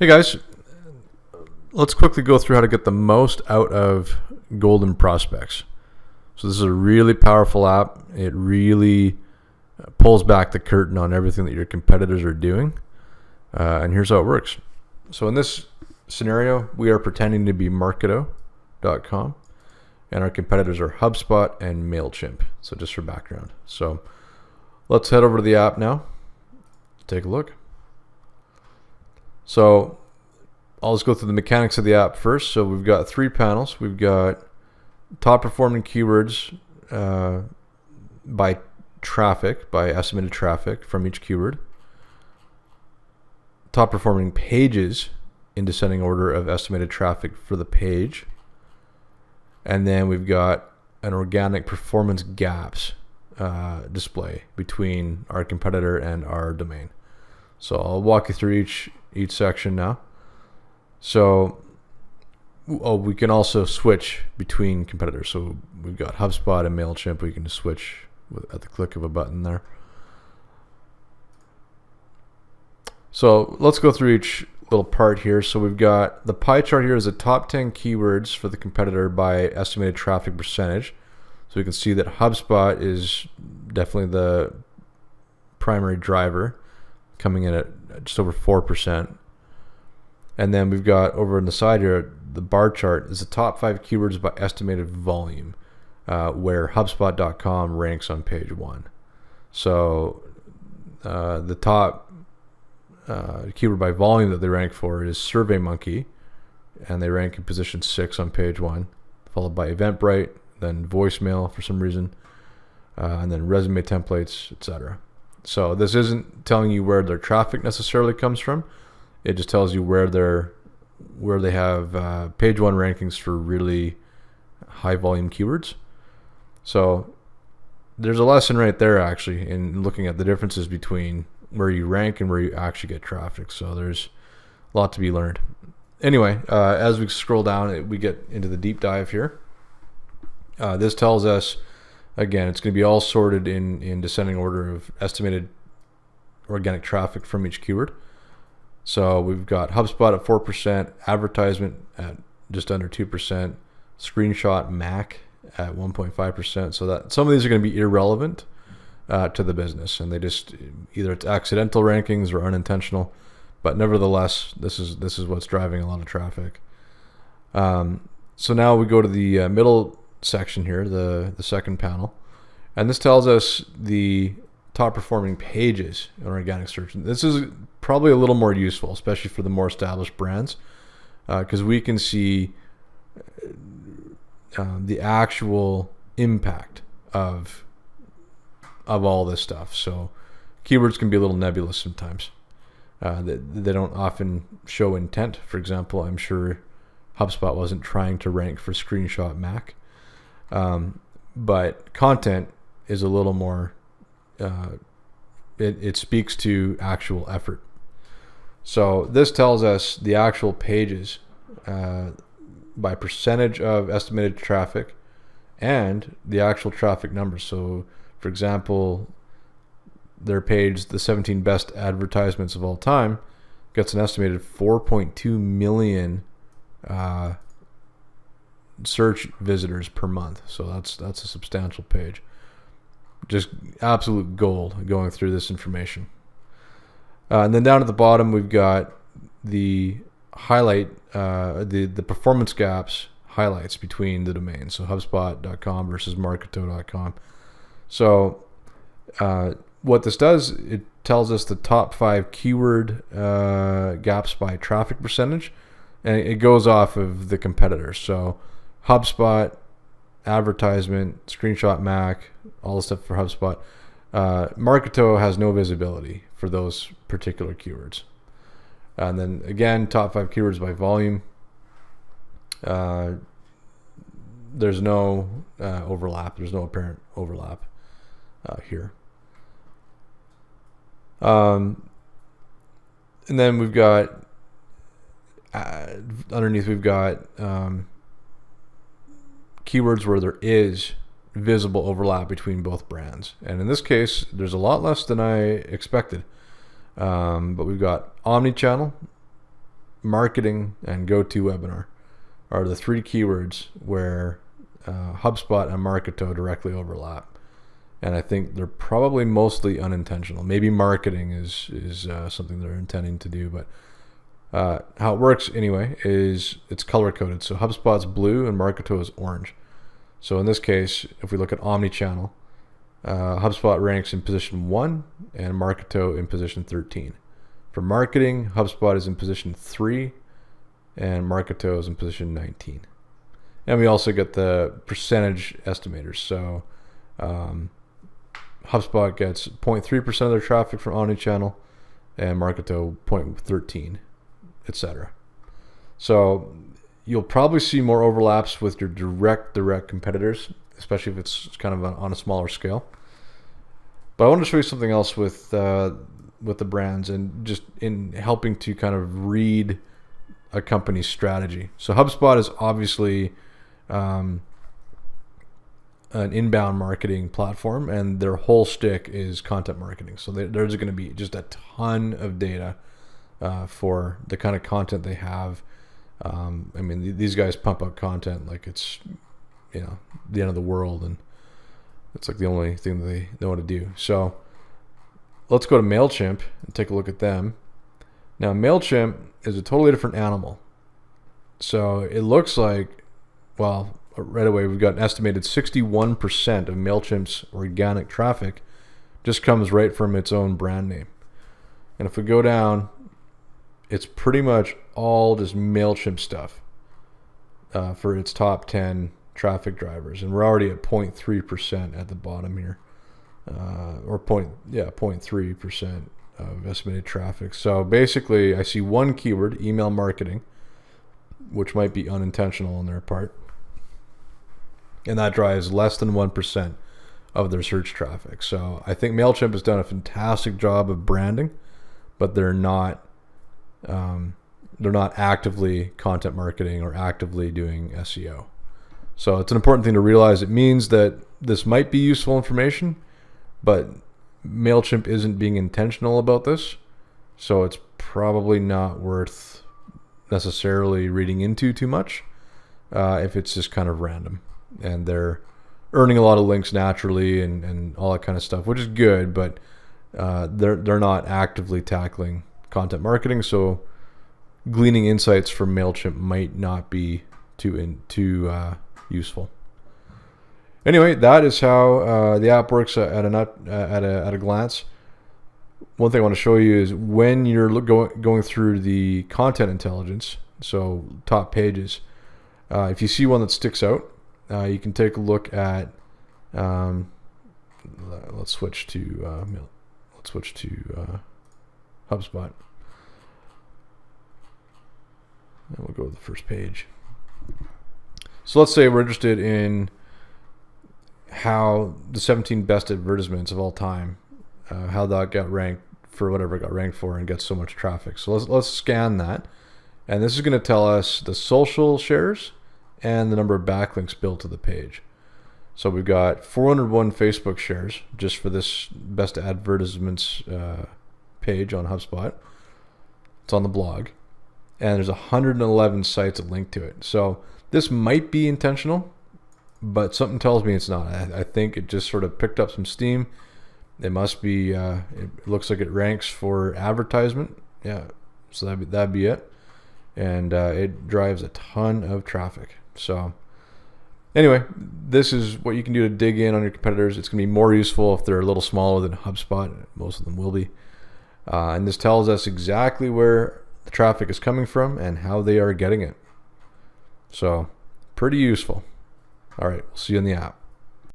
Hey guys, let's quickly go through how to get the most out of golden prospects. So this is a really powerful app. It really pulls back the curtain on everything that your competitors are doing. And here's how it works. So in this scenario, we are pretending to be Marketo.com, and our competitors are HubSpot and MailChimp. So just for background. So let's head over to the app now. Take a look. So I'll just go through the mechanics of the app first. So we've got three panels. We've got top performing keywords by traffic, by estimated traffic from each keyword. Top performing pages in descending order of estimated traffic for the page. And then we've got an organic performance gaps display between our competitor and our domain. So I'll walk you through each section now. So we can also switch between competitors. So we've got HubSpot and MailChimp. We can switch at the click of a button there. So let's go through each little part here. So we've got the pie chart here is the top 10 keywords for the competitor by estimated traffic percentage. So we can see that HubSpot is definitely the primary driver, coming in at just over 4%. And then we've got over on the side here, the bar chart is the top 5 keywords by estimated volume, where HubSpot.com ranks on page 1. So the top keyword by volume that they rank for is SurveyMonkey, and they rank in position 6 on page 1, followed by Eventbrite, then voicemail for some reason, and then resume templates, etc. So this isn't telling you where their traffic necessarily comes from. It just tells you where they have page 1 rankings for really high volume keywords. So there's a lesson right there actually in looking at the differences between where you rank and where you actually get traffic. So there's a lot to be learned. Anyway, as we scroll down, we get into the deep dive here. This tells us, again, it's going to be all sorted in descending order of estimated organic traffic from each keyword. So we've got HubSpot at 4%, advertisement at just under 2%, screenshot Mac at 1.5%. So that some of these are going to be irrelevant to the business, and they just either it's accidental rankings or unintentional, but nevertheless, this is what's driving a lot of traffic. So now we go to the middle section here, the second panel, and this tells us the top performing pages in organic search. This is probably a little more useful, especially for the more established brands, because we can see the actual impact of all this stuff. So keywords can be a little nebulous sometimes. They don't often show intent. For example, I'm sure HubSpot wasn't trying to rank for screenshot Mac, but content is a little more it speaks to actual effort. So this tells us the actual pages by percentage of estimated traffic and the actual traffic numbers. So for example, their page, the 17 best advertisements of all time, gets an estimated 4.2 million search visitors per month. So that's a substantial page. Just absolute gold going through this information. And then down at the bottom, we've got the highlight, the performance gaps highlights between the domains. So HubSpot.com versus Marketo.com. So what this does, it tells us the top 5 keyword gaps by traffic percentage, and it goes off of the competitors. So HubSpot, advertisement, screenshot Mac, all the stuff for HubSpot. Marketo has no visibility for those particular keywords. And then again, top 5 keywords by volume. There's no overlap. There's no apparent overlap here. And then we've got underneath we've got keywords where there is visible overlap between both brands, and in this case there's a lot less than I expected. But we've got omnichannel, marketing, and GoToWebinar are the three keywords where HubSpot and Marketo directly overlap. And I think they're probably mostly unintentional. Maybe marketing is something they're intending to do, but how it works anyway is it's color coded. So HubSpot's blue and Marketo is orange. So in this case, if we look at omnichannel, HubSpot ranks in position 1 and Marketo in position 13. For marketing, HubSpot is in position 3 and Marketo is in position 19. And we also get the percentage estimators. So HubSpot gets 0.3% of their traffic from omnichannel and Marketo 0.13, etc. So you'll probably see more overlaps with your direct competitors, especially if it's kind of on a smaller scale. But I want to show you something else with the brands and just in helping to kind of read a company's strategy. So HubSpot is obviously an inbound marketing platform, and their whole shtick is content marketing. So there's going to be just a ton of data for the kind of content they have. I mean, these guys pump out content like it's, the end of the world, and it's like the only thing they know how to do. So let's go to MailChimp and take a look at them. Now, MailChimp is a totally different animal. So it looks like, well, right away we've got an estimated 61% of MailChimp's organic traffic just comes right from its own brand name. And if we go down, it's pretty much all just MailChimp stuff for its top 10 traffic drivers. And we're already at 0.3% at the bottom here, or 0.3% of estimated traffic. So basically I see one keyword, email marketing, which might be unintentional on their part. And that drives less than 1% of their search traffic. So I think MailChimp has done a fantastic job of branding, but they're not actively content marketing or actively doing SEO. So it's an important thing to realize. It means that this might be useful information, but MailChimp isn't being intentional about this. So it's probably not worth necessarily reading into too much if it's just kind of random. And they're earning a lot of links naturally and all that kind of stuff, which is good, but they're not actively tackling content marketing. So gleaning insights from MailChimp might not be too useful. Anyway, that is how the app works at a glance. One thing I want to show you is when you're going through the content intelligence, so top pages, if you see one that sticks out, you can take a look at. Let's switch to HubSpot, and we'll go to the first page. So let's say we're interested in how the 17 best advertisements of all time, how that got ranked for whatever it got ranked for and gets so much traffic. So let's scan that, and this is going to tell us the social shares and the number of backlinks built to the page. So we've got 401 Facebook shares just for this best advertisements page on HubSpot. It's on the blog, and there's 111 sites that link to it. So this might be intentional, but something tells me it's not. I think it just sort of picked up some steam. It must be. It looks like it ranks for advertisement. Yeah, so that'd be it, and it drives a ton of traffic. So anyway, this is what you can do to dig in on your competitors. It's going to be more useful if they're a little smaller than HubSpot. Most of them will be. And this tells us exactly where the traffic is coming from and how they are getting it. So pretty useful. All right, we'll see you in the app.